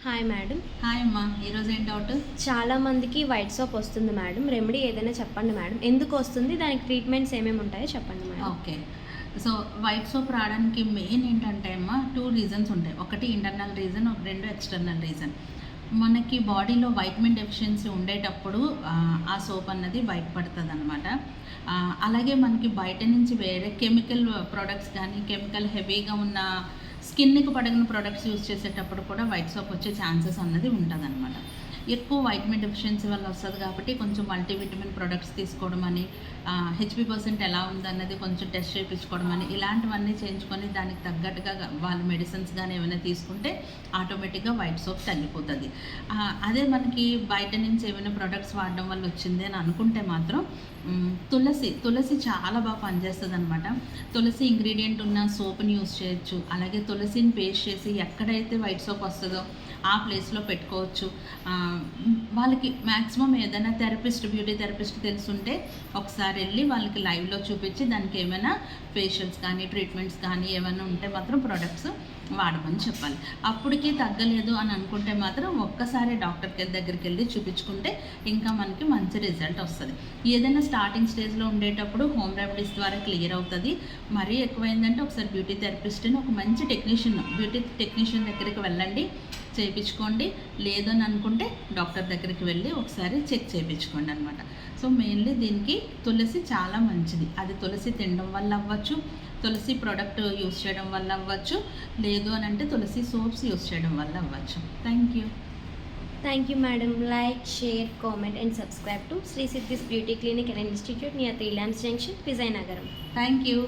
Hi madam. Hi అమ్మా, ఈరోజు ఏం డౌట్? చాలా మందికి వైట్ సోప్ వస్తుంది మేడం. రెమెడీ ఏదైనా చెప్పండి మేడం. ఎందుకు వస్తుంది, దానికి ట్రీట్మెంట్స్ ఏమేమి ఉంటాయో చెప్పండి madam. Okay. So white soap రావడానికి మెయిన్ ఏంటంటే అమ్మా 2 రీజన్స్ ఉంటాయి. ఒకటి ఇంటర్నల్ రీజన్, రెండు ఎక్స్టర్నల్ రీజన్. మనకి బాడీలో వైటమిన్ డెఫిషియన్సీ ఉండేటప్పుడు ఆ సోప్ అన్నది బయటపడుతుంది అనమాట. అలాగే మనకి బయట నుంచి వేరే కెమికల్ ప్రోడక్ట్స్ కానీ కెమికల్ హెవీగా ఉన్న స్కిన్కి పడిన ప్రోడక్ట్స్ యూజ్ చేసేటప్పుడు కూడా వైట్ సోప్ వచ్చే ఛాన్సెస్ అన్నది ఉంటుంది అనమాట. ఎక్కువ వైటమిన్ డెఫిషియన్సీ వల్ల వస్తుంది కాబట్టి కొంచెం మల్టీవిటమిన్ ప్రొడక్ట్స్ తీసుకోవడం అని, హెచ్పి% ఎలా ఉందన్నది కొంచెం టెస్ట్ చేయించుకోవడం అని, ఇలాంటివన్నీ చేయించుకొని దానికి తగ్గట్టుగా వాళ్ళ మెడిసిన్స్ కానీ ఏమైనా తీసుకుంటే ఆటోమేటిక్గా వైట్ సోప్ తగ్గిపోతుంది. అదే మనకి బయట నుంచి ఏమైనా ప్రొడక్ట్స్ వాడడం వల్ల వచ్చింది అని అనుకుంటే మాత్రం తులసి చాలా బాగా పనిచేస్తుంది అనమాట. తులసి ఇంగ్రీడియంట్ ఉన్న సోప్ని యూస్ చేయొచ్చు. అలాగే తులసిని పేస్ట్ చేసి ఎక్కడైతే వైట్ సోప్ వస్తుందో ఆ ప్లేస్లో పెట్టుకోవచ్చు. వాళ్ళకి మ్యాక్సిమం ఏదైనా బ్యూటీ థెరపిస్ట్ తెలుసుంటే ఒకసారి వెళ్ళి వాళ్ళకి లైవ్లో చూపించి దానికి ఏమైనా ఫేషియల్స్ కానీ ట్రీట్మెంట్స్ కానీ ఏమైనా ఉంటే మాత్రం ప్రొడక్ట్స్ వాడమని చెప్పాలి. అప్పటికి తగ్గలేదు అని అనుకుంటే మాత్రం ఒక్కసారి డాక్టర్ దగ్గరికి వెళ్ళి చూపించుకుంటే ఇంకా మనకి మంచి రిజల్ట్ వస్తుంది. ఏదైనా స్టార్టింగ్ స్టేజ్లో ఉండేటప్పుడు హోమ్ రెమెడీస్ ద్వారా క్లియర్ అవుతుంది. మరీ ఎక్కువైందంటే ఒకసారి బ్యూటీ థెరపిస్ట్ని, ఒక మంచి బ్యూటీ టెక్నీషియన్ దగ్గరికి వెళ్ళండి, చేయించుకోండి. లేదని అనుకుంటే డాక్టర్ దగ్గరికి వెళ్ళి ఒకసారి చెక్ చేయించుకోండి అనమాట. సో మెయిన్లీ దీనికి తులసి చాలా మంచిది. అది తులసి తినడం వల్ల అవ్వచ్చు, తులసి ప్రోడక్ట్ యూస్ చేయడం వల్ల అవ్వచ్చు, లేదు అని అంటే తులసి సోప్స్ యూస్ చేయడం వల్ల అవ్వచ్చు. Thank you madam. Like, share, comment and subscribe to Shri Siddhi's beauty clinic and institute near 3 Lamps Junction, Vizianagaram. Thank you.